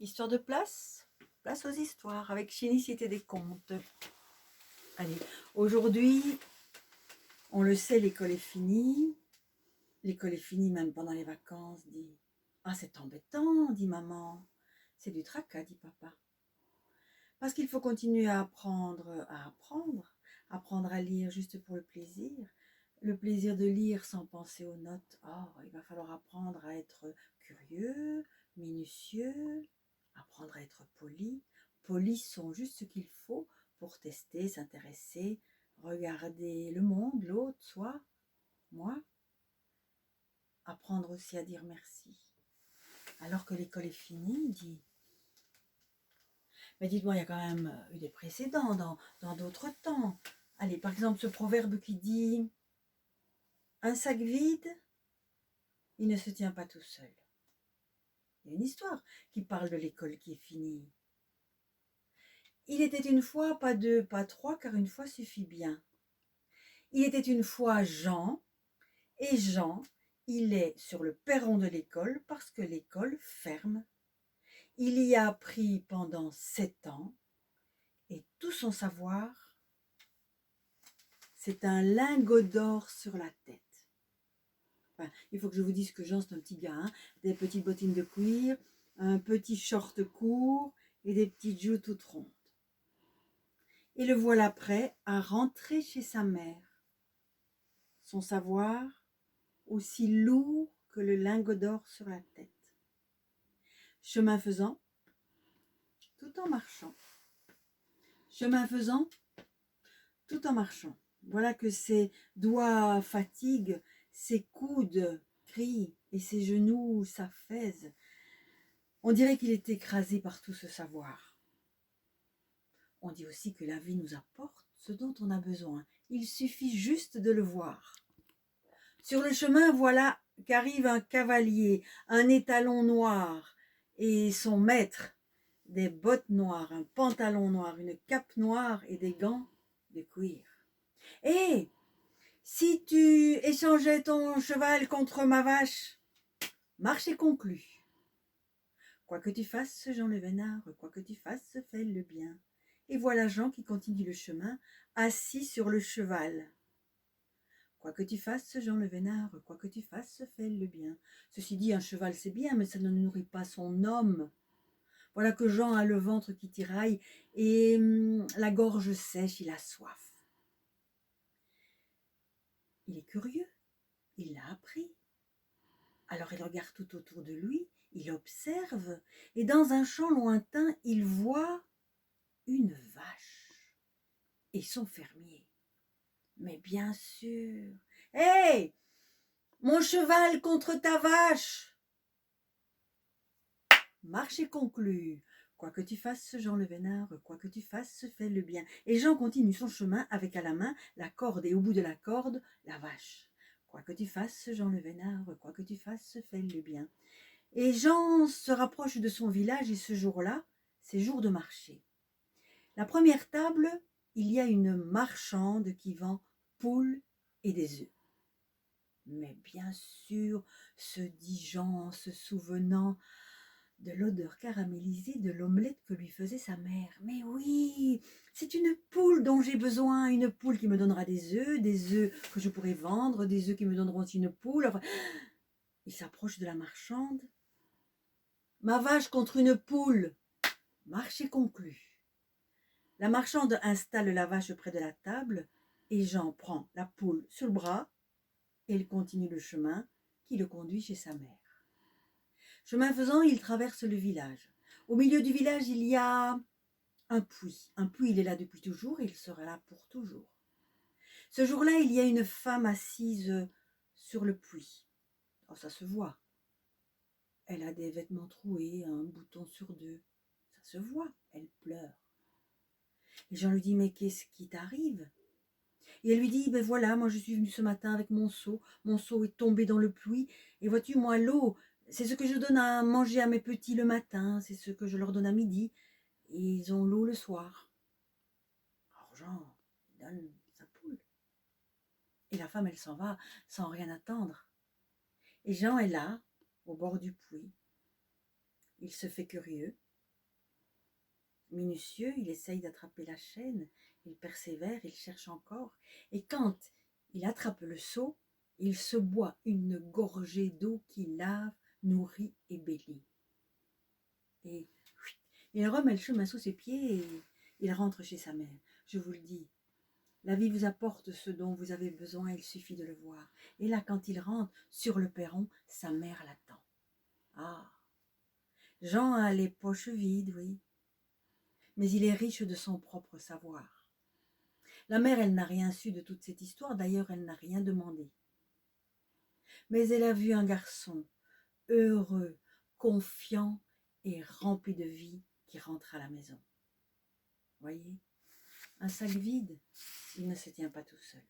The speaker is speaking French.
Histoire de place, place aux histoires avec Chénie Cité des Contes. Allez, aujourd'hui, on le sait, l'école est finie. L'école est finie même pendant les vacances, dit. Ah, c'est embêtant, dit maman. C'est du tracas, dit papa. Parce qu'il faut continuer à apprendre, apprendre à lire juste pour le plaisir de lire sans penser aux notes. Oh, il va falloir apprendre à être curieux, minutieux, apprendre à être poli. Polis sont juste ce qu'il faut pour tester, s'intéresser, regarder le monde, l'autre, soi, moi. Apprendre aussi à dire merci. Alors que l'école est finie, dit. Mais dites-moi, il y a quand même eu des précédents dans d'autres temps. Allez, par exemple, ce proverbe qui dit « Un sac vide, il ne se tient pas tout seul ». Il y a une histoire qui parle de l'école qui est finie. Il était une fois, pas deux, pas trois, car une fois suffit bien. Il était une fois Jean, et Jean, il est sur le perron de l'école parce que l'école ferme. Il y a appris pendant 7 ans, et tout son savoir, c'est un lingot d'or sur la tête. Enfin, il faut que je vous dise que Jean, c'est un petit gars, hein, des petites bottines de cuir, un petit short court et des petites joues toutes rondes. Et le voilà prêt à rentrer chez sa mère. Son savoir, aussi lourd que le lingot d'or sur la tête. Chemin faisant, tout en marchant. Chemin faisant, tout en marchant. Voilà que ses doigts fatiguent, ses coudes crient et ses genoux s'affaissent. On dirait qu'il est écrasé par tout ce savoir. On dit aussi que la vie nous apporte ce dont on a besoin. Il suffit juste de le voir. Sur le chemin, voilà qu'arrive un cavalier, un étalon noir et son maître, des bottes noires, un pantalon noir, une cape noire et des gants de cuir. « Hé, si tu échangeais ton cheval contre ma vache, marché conclu. Quoi que tu fasses, Jean le Vénard, quoi que tu fasses, fais le bien. » Et voilà Jean qui continue le chemin, assis sur le cheval. Quoi que tu fasses, Jean le Vénard, quoi que tu fasses, fais le bien. Ceci dit, un cheval c'est bien, mais ça ne nourrit pas son homme. Voilà que Jean a le ventre qui tiraille et la gorge sèche, il a soif. Il est curieux, il l'a appris. Alors il regarde tout autour de lui, il observe, et dans un champ lointain, il voit une vache et son fermier. Mais bien sûr, « Hé, mon cheval contre ta vache !» Marché conclu. Quoi que tu fasses, Jean le Vénard, quoi que tu fasses, fais le bien. Et Jean continue son chemin avec à la main la corde et au bout de la corde, la vache. Quoi que tu fasses, Jean le Vénard, quoi que tu fasses, fais le bien. Et Jean se rapproche de son village et ce jour-là, c'est jour de marché. La première table, il y a une marchande qui vend poules et des œufs. Mais bien sûr, se dit Jean en se souvenant de l'odeur caramélisée de l'omelette que lui faisait sa mère. Mais oui, c'est une poule dont j'ai besoin, une poule qui me donnera des œufs que je pourrai vendre, des œufs qui me donneront aussi une poule. Enfin, il s'approche de la marchande. Ma vache contre une poule. Marché conclu. La marchande installe la vache près de la table et Jean prend la poule sur le bras et il continue le chemin qui le conduit chez sa mère. Chemin faisant, il traverse le village. Au milieu du village, il y a un puits. Un puits, il est là depuis toujours et il sera là pour toujours. Ce jour-là, il y a une femme assise sur le puits. Oh, ça se voit. Elle a des vêtements troués, un bouton sur deux. Ça se voit, elle pleure. Et Jean lui dit, mais qu'est-ce qui t'arrive? Et elle lui dit, ben voilà, moi je suis venue ce matin avec mon seau est tombé dans le puits, et vois-tu, moi l'eau, c'est ce que je donne à manger à mes petits le matin, c'est ce que je leur donne à midi, et ils ont l'eau le soir. Alors Jean donne sa poule. Et la femme, elle s'en va sans rien attendre. Et Jean est là, au bord du puits. Il se fait curieux, Minutieux, il essaye d'attraper la chaîne, il persévère, il cherche encore, et quand il attrape le seau, il se boit une gorgée d'eau qui lave, nourrit et bénit. Et il remet le chemin sous ses pieds et il rentre chez sa mère. Je vous le dis, la vie vous apporte ce dont vous avez besoin, il suffit de le voir. Et là, quand il rentre sur le perron, sa mère l'attend. Ah, Jean a les poches vides, oui, mais il est riche de son propre savoir. La mère, elle n'a rien su de toute cette histoire, d'ailleurs, elle n'a rien demandé. Mais elle a vu un garçon heureux, confiant et rempli de vie qui rentre à la maison. Voyez, un sac vide, il ne se tient pas tout seul.